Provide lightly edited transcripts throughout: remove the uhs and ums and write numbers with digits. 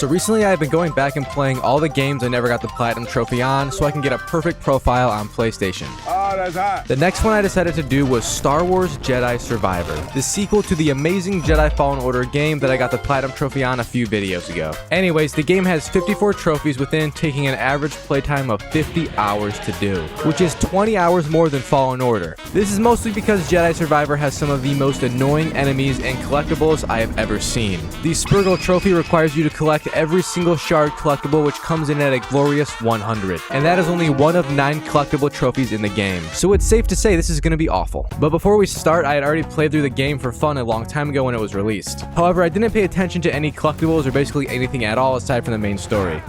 So recently I've been going back and playing all the games I never got the Platinum Trophy on so I can get a perfect profile on PlayStation. Oh, that's hot. The next one I decided to do was Star Wars Jedi Survivor, the sequel to the amazing Jedi Fallen Order game that I got the Platinum Trophy on a few videos ago. Anyways, the game has 54 trophies within, taking an average playtime of 50 hours to do, which is 20 hours more than Fallen Order. This is mostly because Jedi Survivor has some of the most annoying enemies and collectibles I have ever seen. The Spurgle Trophy requires you to collect every single shard collectible, which comes in at a glorious 100, and that is only one of 9 collectible trophies in the game, so it's safe to say this is going to be awful. But before we start, I had already played through the game for fun a long time ago when it was released. However, I didn't pay attention to any collectibles or basically anything at all aside from the main story,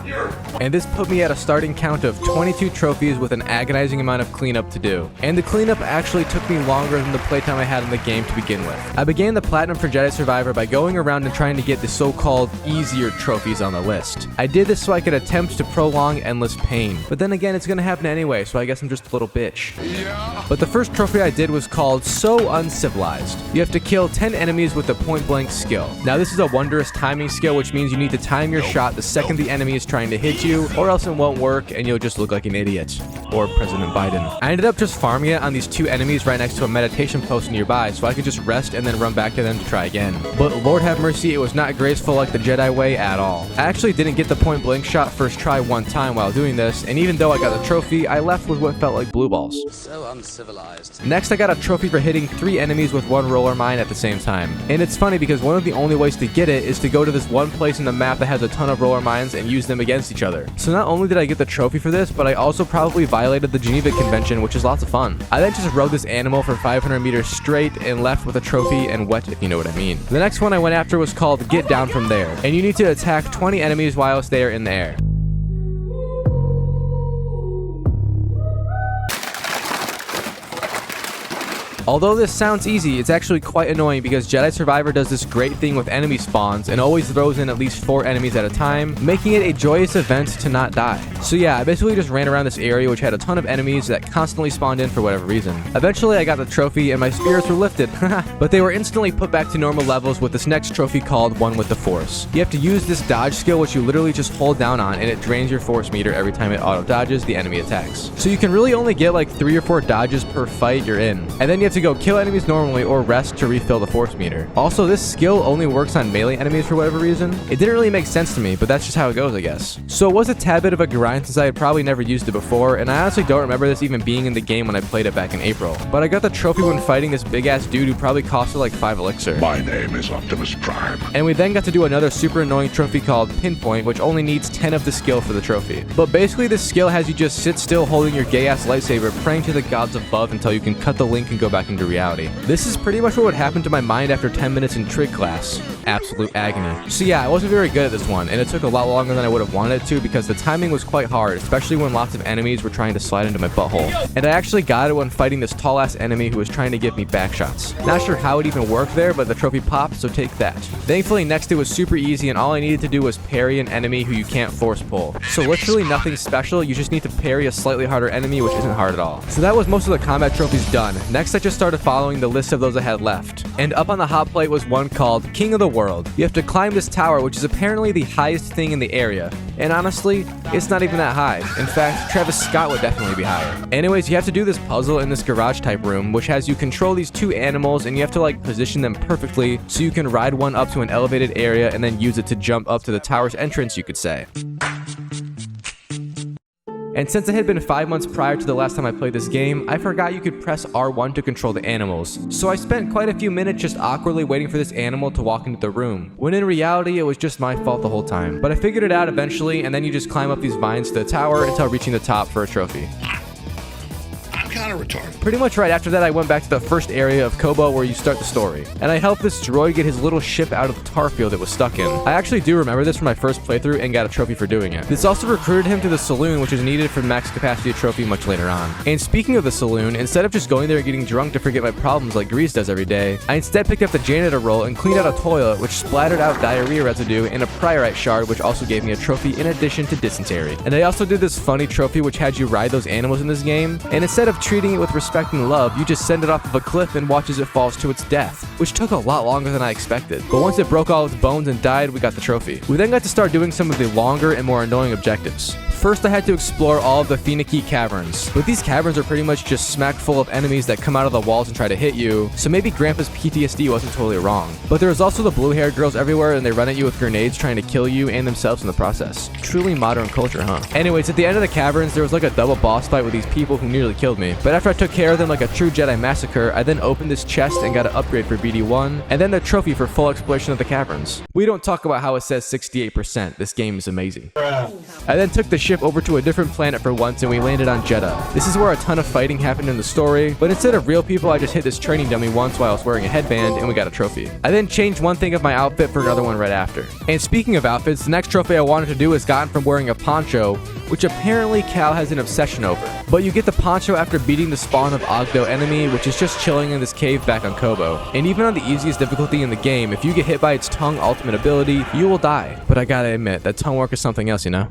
and this put me at a starting count of 22 trophies with an agonizing amount of cleanup to do, and the cleanup actually took me longer than the playtime I had in the game to begin with. I began the Platinum for Jedi Survivor by going around and trying to get the so-called easier trophies on the list. I did this so I could attempt to prolong endless pain, but then again it's gonna happen anyway, so I guess I'm just a little bitch. But the first trophy I did was called So Uncivilized. You have to kill 10 enemies with the point blank skill. Now this is a wondrous timing skill, which means you need to time your shot the second the enemy is trying to hit you, or else it won't work and you'll just look like an idiot. Or President Biden. I ended up just farming it on these 2 enemies right next to a meditation post nearby, so I could just rest and then run back to them to try again. But Lord have mercy, it was not graceful like the Jedi way at all. I actually didn't get the point blank shot first try one time while doing this, and even though I got the trophy, I left with what felt like blue balls. So uncivilized. Next, I got a trophy for hitting 3 enemies with 1 roller mine at the same time. And it's funny because one of the only ways to get it is to go to this one place in the map that has a ton of roller mines and use them against each other. So not only did I get the trophy for this, but I also probably violated the Geneva Convention, which is lots of fun. I then just rode this animal for 500 meters straight and left with a trophy and wet, if you know what I mean. The next one I went after was called Get Down From There, and you need to attack 20 enemies whilst they are in the air. Although this sounds easy, it's actually quite annoying because Jedi Survivor does this great thing with enemy spawns and always throws in at least 4 enemies at a time, making it a joyous event to not die. So yeah, I basically just ran around this area which had a ton of enemies that constantly spawned in for whatever reason. Eventually I got the trophy and my spirits were lifted, but they were instantly put back to normal levels with this next trophy called One with the Force. You have to use this dodge skill, which you literally just hold down on, and it drains your force meter every time it auto dodges the enemy attacks. So you can really only get like 3 or 4 dodges per fight you're in, and then you have to go kill enemies normally or rest to refill the force meter. Also, this skill only works on melee enemies for whatever reason. It didn't really make sense to me, but that's just how it goes, I guess. So it was a tad bit of a grind since I had probably never used it before, and I honestly don't remember this even being in the game when I played it back in April. But I got the trophy when fighting this big ass dude who probably costed like 5 elixir. My name is Optimus Prime. And we then got to do another super annoying trophy called Pinpoint, which only needs 10 of the skill for the trophy. But basically this skill has you just sit still holding your gay ass lightsaber, praying to the gods above until you can cut the link and go back into reality. This is pretty much what would happen to my mind after 10 minutes in trig class. Absolute agony. So yeah, I wasn't very good at this one, and it took a lot longer than I would have wanted it to because the timing was quite hard, especially when lots of enemies were trying to slide into my butthole. And I actually got it when fighting this tall ass enemy who was trying to give me back shots. Not sure how it even worked there, but the trophy popped, so take that. Thankfully, next it was super easy, and all I needed to do was parry an enemy who you can't force pull. So literally nothing special, you just need to parry a slightly harder enemy, which isn't hard at all. So that was most of the combat trophies done. Next I just started following the list of those I had left. And up on the hot plate was one called King of the World. You have to climb this tower, which is apparently the highest thing in the area. And honestly, it's not even that high. In fact, Travis Scott would definitely be higher. Anyways, you have to do this puzzle in this garage type room, which has you control these 2 animals, and you have to like position them perfectly so you can ride one up to an elevated area and then use it to jump up to the tower's entrance, you could say. And since it had been 5 months prior to the last time I played this game, I forgot you could press R1 to control the animals. So I spent quite a few minutes just awkwardly waiting for this animal to walk into the room, when in reality it was just my fault the whole time. But I figured it out eventually, and then you just climb up these vines to the tower until reaching the top for a trophy. Kind of retarded. Pretty much right after that, I went back to the first area of Kobo where you start the story, and I helped this droid get his little ship out of the tar field it was stuck in. I actually do remember this from my first playthrough and got a trophy for doing it. This also recruited him to the saloon, which is needed for max capacity trophy much later on. And speaking of the saloon, instead of just going there and getting drunk to forget my problems like Grease does every day, I instead picked up the janitor role and cleaned out a toilet, which splattered out diarrhea residue and a priorite shard, which also gave me a trophy in addition to dysentery. And I also did this funny trophy which had you ride those animals in this game, and instead of treating treating it with respect and love, you just send it off of a cliff and watch as it falls to its death, which took a lot longer than I expected. But once it broke all its bones and died, we got the trophy. We then got to start doing some of the longer and more annoying objectives. First, I had to explore all of the finicky caverns, but these caverns are pretty much just smack full of enemies that come out of the walls and try to hit you, so maybe Grandpa's PTSD wasn't totally wrong. But there's also the blue-haired girls everywhere, and they run at you with grenades trying to kill you and themselves in the process. Truly modern culture, huh? Anyways, at the end of the caverns, there was like a double boss fight with these people who nearly killed me, but after I took care of them like a true Jedi massacre, I then opened this chest and got an upgrade for BD1, and then the trophy for full exploration of the caverns. We don't talk about how it says 68%, this game is amazing. I then took the ship over to a different planet for once and we landed on Jedi. This is where a ton of fighting happened in the story, but instead of real people I just hit this training dummy once while I was wearing a headband and we got a trophy. I then changed one thing of my outfit for another one right after. And speaking of outfits, the next trophy I wanted to do is gotten from wearing a poncho, which apparently Cal has an obsession over. But you get the poncho after beating the spawn of Ogdo enemy, which is just chilling in this cave back on Kobo. And even on the easiest difficulty in the game, if you get hit by its tongue ultimate ability, you will die. But I gotta admit, that tongue work is something else, you know?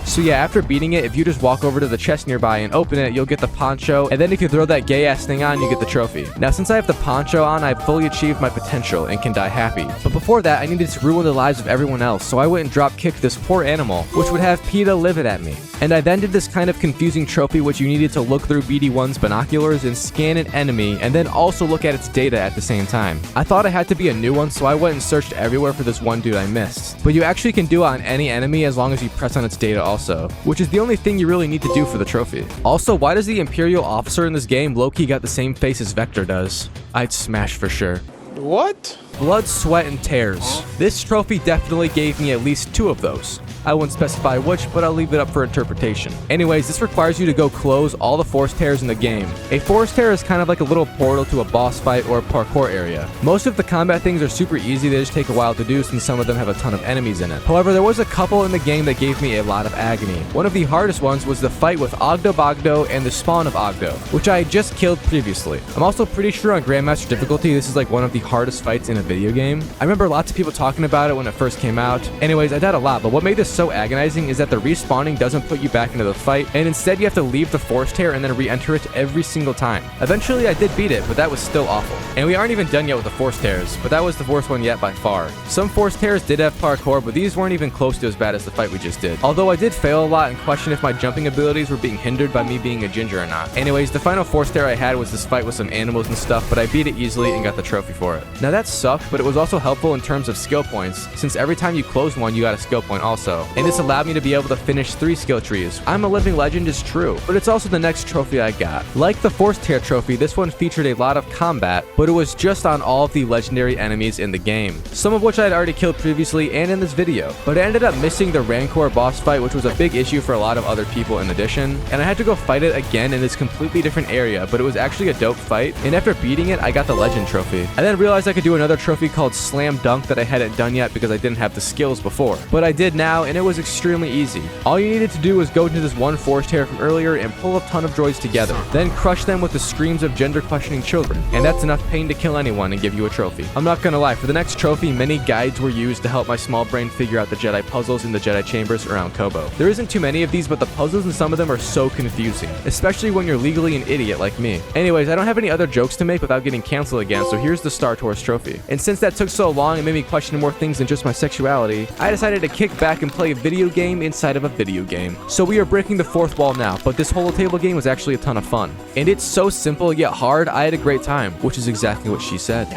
So yeah, after beating it, if you just walk over to the chest nearby and open it, you'll get the poncho, and then if you throw that gay-ass thing on, you get the trophy. Now, since I have the poncho on, I've fully achieved my potential and can die happy. But before that, I needed to ruin the lives of everyone else, so I went and drop-kicked this poor animal, which would have PETA livid at me. And I then did this kind of confusing trophy which you needed to look through BD1's binoculars and scan an enemy, and then also look at its data at the same time. I thought it had to be a new one, so I went and searched everywhere for this one dude I missed. But you actually can do it on any enemy as long as you press on its data also, which is the only thing you really need to do for the trophy. Also, why does the Imperial officer in this game low-key got the same face as Vector does? I'd smash for sure. What? Blood, sweat, and tears. This trophy definitely gave me at least 2 of those. I won't specify which, but I'll leave it up for interpretation. Anyways, this requires you to go close all the force tears in the game. A force tear is kind of like a little portal to a boss fight or a parkour area. Most of the combat things are super easy, they just take a while to do since some of them have a ton of enemies in it. However, there was a couple in the game that gave me a lot of agony. One of the hardest ones was the fight with Ogdo Bogdo and the spawn of Ogdo, which I had just killed previously. I'm also pretty sure on Grandmaster difficulty, this is like one of the hardest fights in a video game. I remember lots of people talking about it when it first came out. Anyways, I died a lot, but what made this so agonizing is that the respawning doesn't put you back into the fight, and instead you have to leave the force tear and then re-enter it every single time. Eventually I did beat it, but that was still awful. And we aren't even done yet with the force tears, but that was the worst one yet by far. Some force tears did have parkour, but these weren't even close to as bad as the fight we just did. Although I did fail a lot and question if my jumping abilities were being hindered by me being a ginger or not. Anyways, the final force tear I had was this fight with some animals and stuff, but I beat it easily and got the trophy for it. Now that sucked, but it was also helpful in terms of skill points, since every time you closed one you got a skill point also. And this allowed me to be able to finish 3 skill trees. I'm a living legend is true, but it's also the next trophy I got. Like the force tear trophy, this one featured a lot of combat, but it was just on all of the legendary enemies in the game, some of which I had already killed previously and in this video. But I ended up missing the Rancor boss fight, which was a big issue for a lot of other people in addition, and I had to go fight it again in this completely different area, but it was actually a dope fight, and after beating it, I got the legend trophy. I then realized I could do another trophy called Slam Dunk that I hadn't done yet because I didn't have the skills before, but I did now, and it was extremely easy. All you needed to do was go into this one force tear from earlier and pull a ton of droids together, then crush them with the screams of gender-questioning children, and that's enough pain to kill anyone and give you a trophy. I'm not gonna lie, for the next trophy, many guides were used to help my small brain figure out the Jedi puzzles in the Jedi chambers around Kobo. There isn't too many of these, but the puzzles in some of them are so confusing, especially when you're legally an idiot like me. Anyways, I don't have any other jokes to make without getting canceled again, so here's the Star Tours trophy. And since that took so long and made me question more things than just my sexuality, I decided to kick back and play a video game inside of a video game. So we are breaking the 4th wall now, but this holo-table game was actually a ton of fun. And it's so simple yet hard, I had a great time, which is exactly what she said.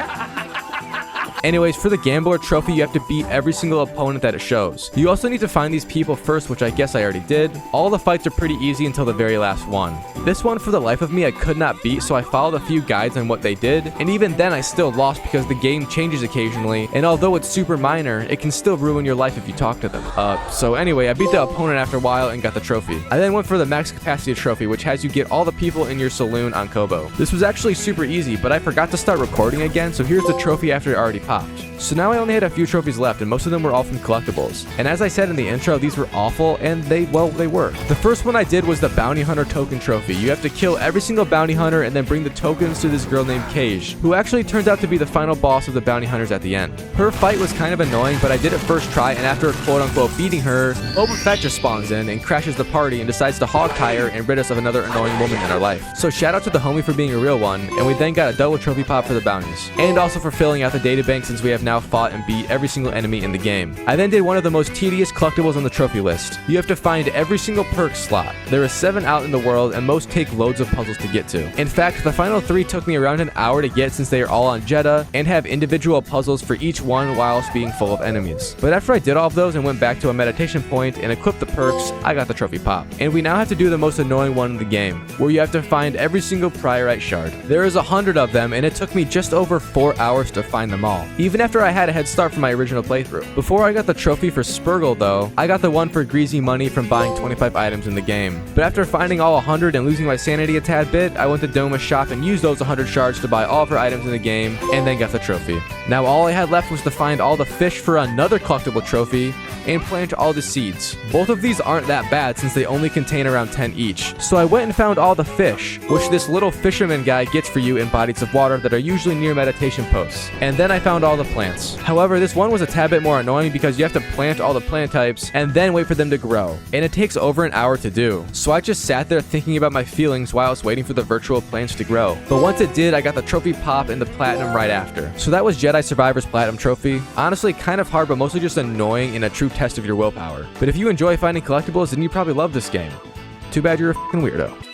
Anyways, for the Gambler trophy, you have to beat every single opponent that it shows. You also need to find these people first, which I guess I already did. All the fights are pretty easy until the very last one. This one, for the life of me, I could not beat, so I followed a few guides on what they did, and even then I still lost because the game changes occasionally, and although it's super minor, it can still ruin your life if you talk to them. So anyway, I beat the opponent after a while and got the trophy. I then went for the max capacity trophy, which has you get all the people in your saloon on Kobo. This was actually super easy, but I forgot to start recording again, so here's the trophy after it already popped. popped. So now I only had a few trophies left, and most of them were all from collectibles. And as I said in the intro, these were awful, and they were. The first one I did was the Bounty Hunter Token Trophy. You have to kill every single bounty hunter and then bring the tokens to this girl named Cage, who actually turns out to be the final boss of the bounty hunters at the end. Her fight was kind of annoying, but I did it first try, and after quote-unquote beating her, Boba Fett just spawns in and crashes the party and decides to hog tie her and rid us of another annoying woman in our life. So shout out to the homie for being a real one, and we then got a double trophy pop for the bounties. And also for filling out the databank, since we have now fought and beat every single enemy in the game. I then did one of the most tedious collectibles on the trophy list. You have to find every single perk slot. There are 7 out in the world, and most take loads of puzzles to get to. In fact, the final 3 took me around an hour to get, since they are all on Jedi and have individual puzzles for each one whilst being full of enemies. But after I did all of those and went back to a meditation point and equipped the perks, I got the trophy pop. And we now have to do the most annoying one in the game, where you have to find every single priorite shard. There is 100 of them, and it took me just over 4 hours to find them all, even after I had a head start from my original playthrough. Before I got the trophy for Spurgle though, I got the one for greasy money from buying 25 items in the game. But after finding all 100 and losing my sanity a tad bit, I went to Doma's shop and used those 100 shards to buy all of her items in the game, and then got the trophy. Now all I had left was to find all the fish for another collectible trophy, and plant all the seeds. Both of these aren't that bad since they only contain around 10 each. So I went and found all the fish, which this little fisherman guy gets for you in bodies of water that are usually near meditation posts. And then I found all the plants. However, this one was a tad bit more annoying because you have to plant all the plant types and then wait for them to grow. And it takes over an hour to do. So I just sat there thinking about my feelings while I was waiting for the virtual plants to grow. But once it did, I got the trophy pop and the platinum right after. So that was Jedi Survivor's platinum trophy. Honestly, kind of hard, but mostly just annoying and a true test of your willpower. But if you enjoy finding collectibles, then you probably love this game. Too bad you're a fucking weirdo.